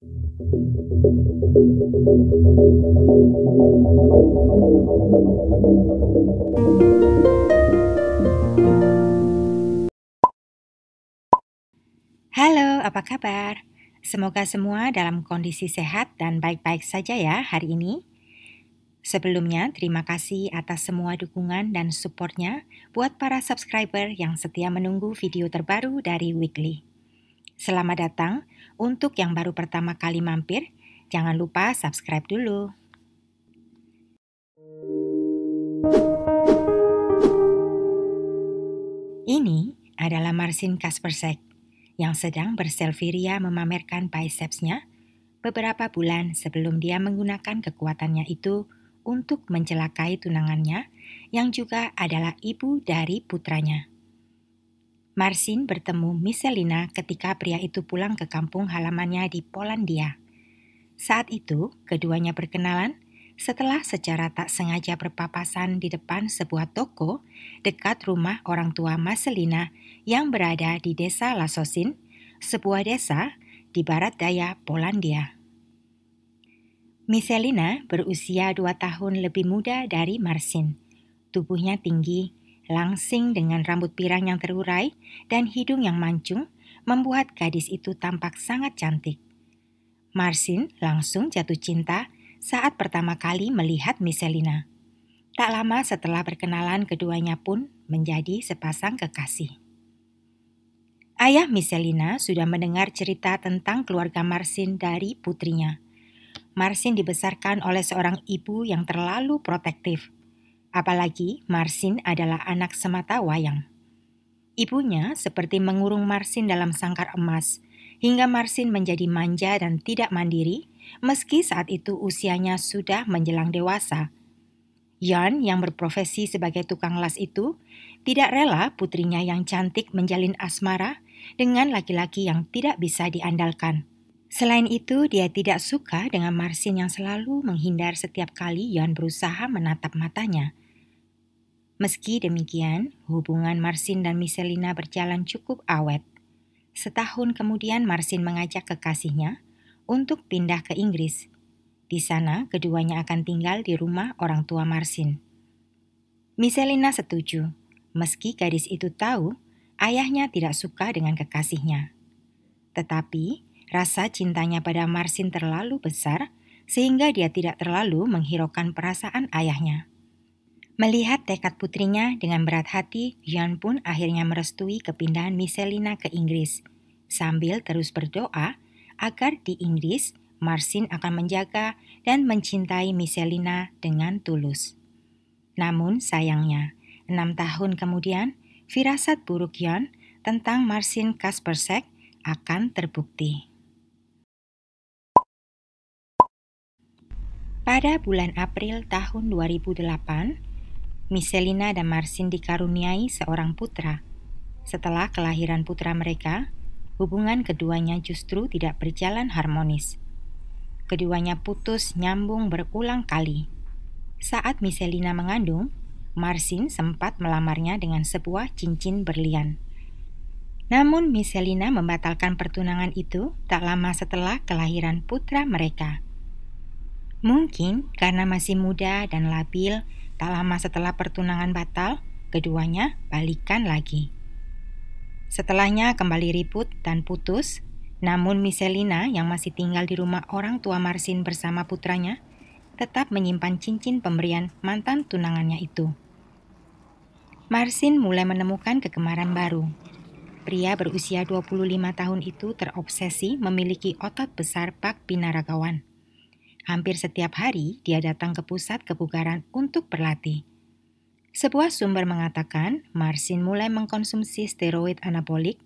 Halo, apa kabar? Semoga semua dalam kondisi sehat dan baik-baik saja ya hari ini. Sebelumnya, terima kasih atas semua dukungan dan supportnya buat para subscriber yang setia menunggu video terbaru dari Weekly. Selamat datang untuk yang baru pertama kali mampir, jangan lupa subscribe dulu. Ini adalah Marcin Kaspersek yang sedang berselfie ria memamerkan bicepsnya beberapa bulan sebelum dia menggunakan kekuatannya itu untuk mencelakai tunangannya yang juga adalah ibu dari putranya. Marcin bertemu Michelina ketika pria itu pulang ke kampung halamannya di Polandia. Saat itu, keduanya berkenalan setelah secara tak sengaja berpapasan di depan sebuah toko dekat rumah orang tua Marcelina yang berada di desa Lasosin, sebuah desa di barat daya Polandia. Michelina berusia 2 tahun lebih muda dari Marcin. Tubuhnya tinggi, langsing dengan rambut pirang yang terurai dan hidung yang mancung membuat gadis itu tampak sangat cantik. Marcin langsung jatuh cinta saat pertama kali melihat Michelina. Tak lama setelah berkenalan, keduanya pun menjadi sepasang kekasih. Ayah Michelina sudah mendengar cerita tentang keluarga Marcin dari putrinya. Marcin dibesarkan oleh seorang ibu yang terlalu protektif. Apalagi Marcin adalah anak semata wayang. Ibunya seperti mengurung Marcin dalam sangkar emas, hingga Marcin menjadi manja dan tidak mandiri, meski saat itu usianya sudah menjelang dewasa. Jan yang berprofesi sebagai tukang las itu tidak rela putrinya yang cantik menjalin asmara dengan laki-laki yang tidak bisa diandalkan. Selain itu, dia tidak suka dengan Marcin yang selalu menghindar setiap kali Jan berusaha menatap matanya. Meski demikian, hubungan Marcin dan Michelina berjalan cukup awet. Setahun kemudian Marcin mengajak kekasihnya untuk pindah ke Inggris. Di sana, keduanya akan tinggal di rumah orang tua Marcin. Michelina setuju, meski gadis itu tahu ayahnya tidak suka dengan kekasihnya. Tetapi, rasa cintanya pada Marcin terlalu besar sehingga dia tidak terlalu menghiraukan perasaan ayahnya. Melihat tekad putrinya dengan berat hati, Jan pun akhirnya merestui kepindahan Michelina ke Inggris, sambil terus berdoa agar di Inggris Marcin akan menjaga dan mencintai Michelina dengan tulus. Namun sayangnya, 6 tahun kemudian, firasat buruk Jan tentang Marcin Kaspersek akan terbukti. Pada bulan April tahun 2008, Michelina dan Marcin dikaruniai seorang putra. Setelah kelahiran putra mereka, hubungan keduanya justru tidak berjalan harmonis. Keduanya putus nyambung berulang kali. Saat Michelina mengandung, Marcin sempat melamarnya dengan sebuah cincin berlian. Namun Michelina membatalkan pertunangan itu tak lama setelah kelahiran putra mereka. Mungkin karena masih muda dan labil, tak lama setelah pertunangan batal, keduanya balikan lagi. Setelahnya kembali ribut dan putus, namun Michelina yang masih tinggal di rumah orang tua Marcin bersama putranya, tetap menyimpan cincin pemberian mantan tunangannya itu. Marcin mulai menemukan kegemaran baru. Pria berusia 25 tahun itu terobsesi memiliki otot besar bak binaragawan. Hampir setiap hari dia datang ke pusat kebugaran untuk berlatih. Sebuah sumber mengatakan Marcin mulai mengkonsumsi steroid anabolik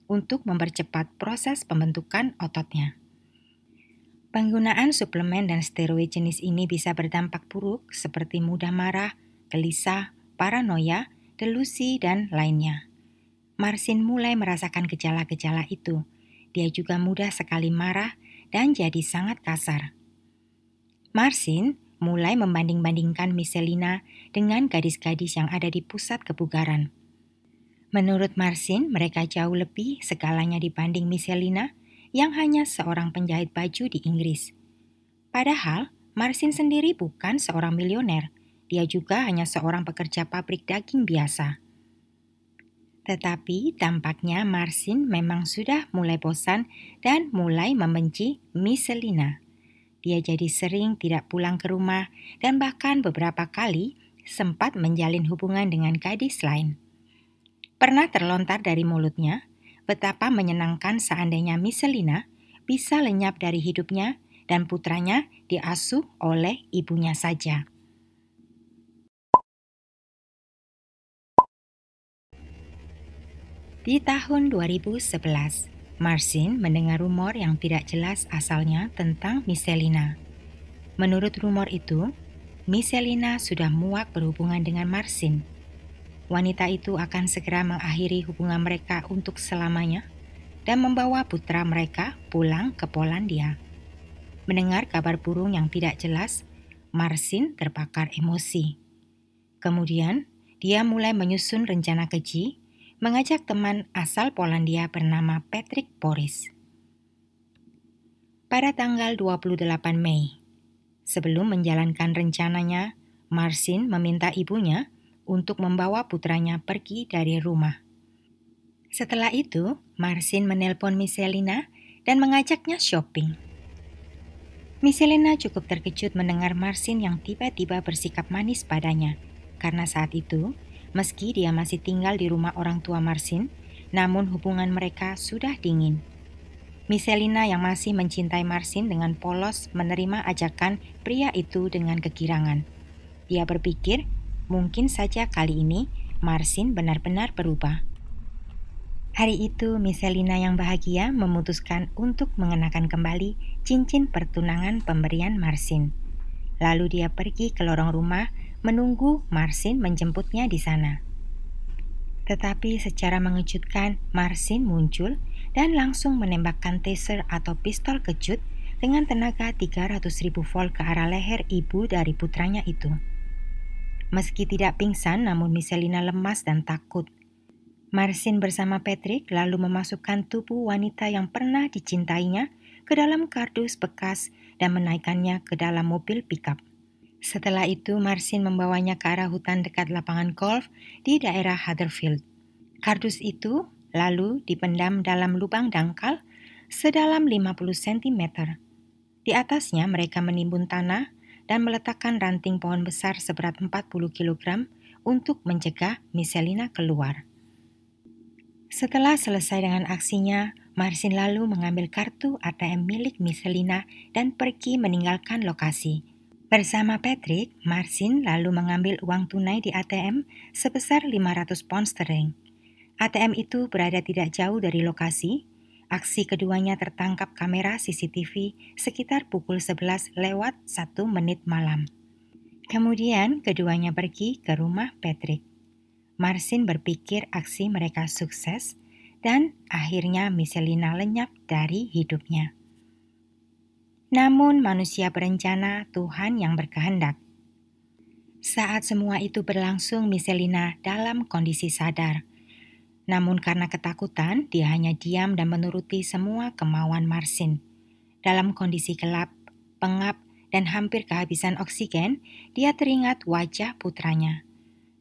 untuk mempercepat proses pembentukan ototnya. Penggunaan suplemen dan steroid jenis ini bisa berdampak buruk seperti mudah marah, gelisah, paranoia, delusi, dan lainnya. Marcin mulai merasakan gejala-gejala itu. Dia juga mudah sekali marah dan jadi sangat kasar. Marcin mulai membanding-bandingkan Michelina dengan gadis-gadis yang ada di pusat kebugaran. Menurut Marcin, mereka jauh lebih segalanya dibanding Michelina yang hanya seorang penjahit baju di Inggris. Padahal, Marsin sendiri bukan seorang milioner. Dia juga hanya seorang pekerja pabrik daging biasa. Tetapi tampaknya Marsin memang sudah mulai bosan dan mulai membenci Misselina. Dia jadi sering tidak pulang ke rumah dan bahkan beberapa kali sempat menjalin hubungan dengan gadis lain. Pernah terlontar dari mulutnya betapa menyenangkan seandainya Misselina bisa lenyap dari hidupnya dan putranya diasuh oleh ibunya saja. Di tahun 2011, Marsin mendengar rumor yang tidak jelas asalnya tentang Misselina. Menurut rumor itu, Misselina sudah muak berhubungan dengan Marsin. Wanita itu akan segera mengakhiri hubungan mereka untuk selamanya dan membawa putra mereka pulang ke Polandia. Mendengar kabar burung yang tidak jelas, Marsin terbakar emosi. Kemudian, dia mulai menyusun rencana keji, mengajak teman asal Polandia bernama Patrick Boris. Pada tanggal 28 Mei, sebelum menjalankan rencananya, Marsin meminta ibunya untuk membawa putranya pergi dari rumah. Setelah itu, Marsin menelpon Misselina dan mengajaknya shopping. Misselina cukup terkejut mendengar Marsin yang tiba-tiba bersikap manis padanya, karena saat itu, meski dia masih tinggal di rumah orang tua Marsin, namun hubungan mereka sudah dingin. Misselina yang masih mencintai Marsin dengan polos menerima ajakan pria itu dengan kegirangan. Dia berpikir, mungkin saja kali ini Marsin benar-benar berubah. Hari itu, Misselina yang bahagia memutuskan untuk mengenakan kembali cincin pertunangan pemberian Marsin. Lalu dia pergi ke lorong rumah menunggu Marsin menjemputnya di sana. Tetapi secara mengejutkan, Marsin muncul dan langsung menembakkan taser atau pistol kejut dengan tenaga 300.000 volt ke arah leher ibu dari putranya itu. Meski tidak pingsan, namun Misselina lemas dan takut. Marsin bersama Patrick lalu memasukkan tubuh wanita yang pernah dicintainya ke dalam kardus bekas dan menaikkannya ke dalam mobil pickup. Setelah itu, Marsin membawanya ke arah hutan dekat lapangan golf di daerah Huddersfield. Kardus itu lalu dipendam dalam lubang dangkal sedalam 50 cm. Di atasnya mereka menimbun tanah dan meletakkan ranting pohon besar seberat 40 kg untuk mencegah Misselina keluar. Setelah selesai dengan aksinya, Marsin lalu mengambil kartu ATM milik Misselina dan pergi meninggalkan lokasi. Bersama Patrick, Marsin lalu mengambil uang tunai di ATM sebesar 500 pound sterling. ATM itu berada tidak jauh dari lokasi. Aksi keduanya tertangkap kamera CCTV sekitar pukul 11 lewat 1 menit malam. Kemudian keduanya pergi ke rumah Patrick. Marsin berpikir aksi mereka sukses dan akhirnya Misselina lenyap dari hidupnya. Namun manusia berencana, Tuhan yang berkehendak. Saat semua itu berlangsung, Misselina dalam kondisi sadar. Namun karena ketakutan, dia hanya diam dan menuruti semua kemauan Marsin. Dalam kondisi gelap, pengap, dan hampir kehabisan oksigen, dia teringat wajah putranya.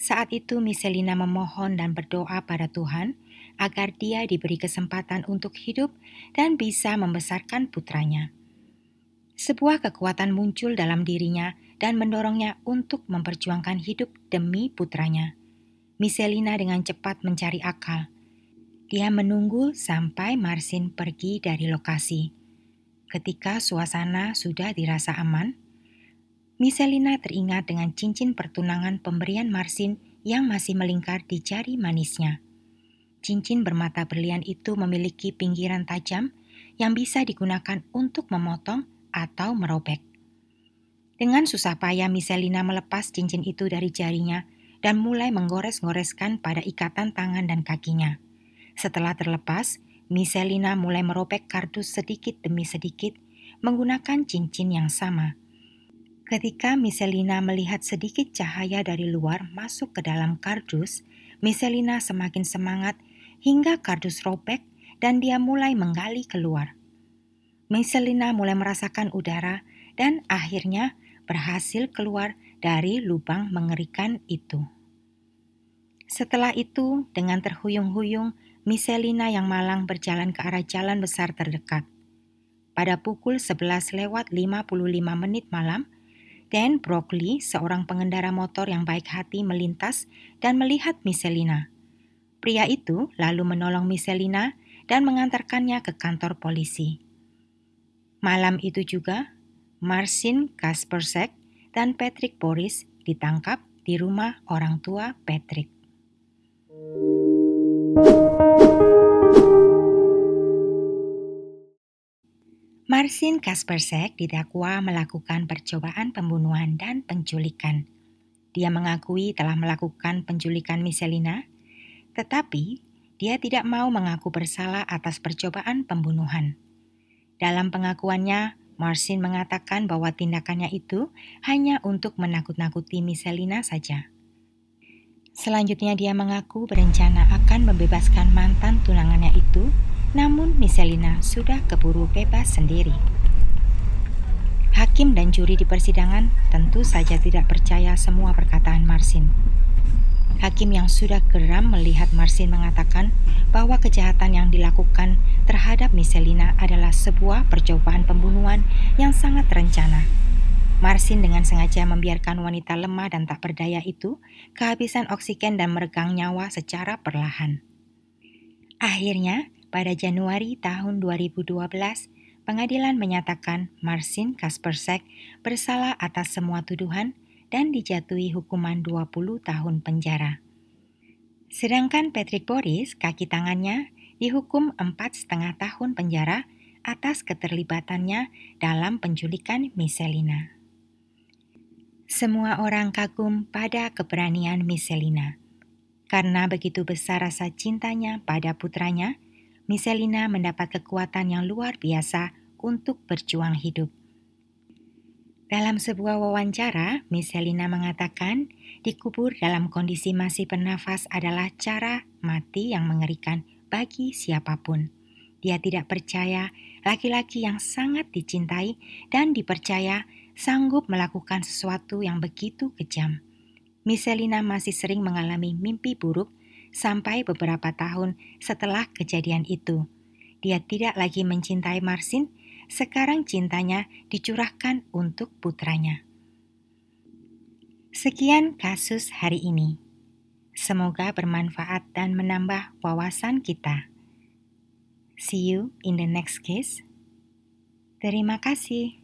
Saat itu Misselina memohon dan berdoa pada Tuhan agar dia diberi kesempatan untuk hidup dan bisa membesarkan putranya. Sebuah kekuatan muncul dalam dirinya dan mendorongnya untuk memperjuangkan hidup demi putranya. Misselina dengan cepat mencari akal. Dia menunggu sampai Marsin pergi dari lokasi. Ketika suasana sudah dirasa aman, Misselina teringat dengan cincin pertunangan pemberian Marsin yang masih melingkar di jari manisnya. Cincin bermata berlian itu memiliki pinggiran tajam yang bisa digunakan untuk memotong atau merobek. Dengan susah payah Misselina melepas cincin itu dari jarinya dan mulai menggores-goreskan pada ikatan tangan dan kakinya. Setelah terlepas, Misselina mulai merobek kardus sedikit demi sedikit menggunakan cincin yang sama. Ketika Misselina melihat sedikit cahaya dari luar masuk ke dalam kardus, Misselina semakin semangat hingga kardus robek dan dia mulai menggali keluar. Marcelina mulai merasakan udara dan akhirnya berhasil keluar dari lubang mengerikan itu. Setelah itu, dengan terhuyung-huyung, Marcelina yang malang berjalan ke arah jalan besar terdekat. Pada pukul 11:55 malam, Dan Broccoli, seorang pengendara motor yang baik hati, melintas dan melihat Marcelina. Pria itu lalu menolong Marcelina dan mengantarkannya ke kantor polisi. Malam itu juga, Marcin Kaspersek dan Patrick Boris ditangkap di rumah orang tua Patrick. Marcin Kaspersek didakwa melakukan percobaan pembunuhan dan penculikan. Dia mengakui telah melakukan penculikan Marcelina, tetapi dia tidak mau mengaku bersalah atas percobaan pembunuhan. Dalam pengakuannya, Marcin mengatakan bahwa tindakannya itu hanya untuk menakut-nakuti Marcelina saja. Selanjutnya dia mengaku berencana akan membebaskan mantan tunangannya itu, namun Marcelina sudah keburu bebas sendiri. Hakim dan juri di persidangan tentu saja tidak percaya semua perkataan Marcin. Hakim yang sudah geram melihat Marcin mengatakan bahwa kejahatan yang dilakukan terhadap Marcelina adalah sebuah percobaan pembunuhan yang sangat terencana. Marcin dengan sengaja membiarkan wanita lemah dan tak berdaya itu kehabisan oksigen dan meregang nyawa secara perlahan. Akhirnya, pada Januari tahun 2012, pengadilan menyatakan Marcin Kaspersek bersalah atas semua tuduhan dan dijatuhi hukuman 20 tahun penjara. Sedangkan Patrick Boris, kaki tangannya, dihukum 4,5 tahun penjara atas keterlibatannya dalam penculikan Marcelina. Semua orang kagum pada keberanian Marcelina. Karena begitu besar rasa cintanya pada putranya, Marcelina mendapat kekuatan yang luar biasa untuk berjuang hidup. Dalam sebuah wawancara, Marcelina mengatakan dikubur dalam kondisi masih bernafas adalah cara mati yang mengerikan bagi siapapun. Dia tidak percaya laki-laki yang sangat dicintai dan dipercaya sanggup melakukan sesuatu yang begitu kejam. Marcelina masih sering mengalami mimpi buruk sampai beberapa tahun setelah kejadian itu. Dia tidak lagi mencintai Marcin, sekarang cintanya dicurahkan untuk putranya. Sekian kasus hari ini. Semoga bermanfaat dan menambah wawasan kita. See you in the next case. Terima kasih.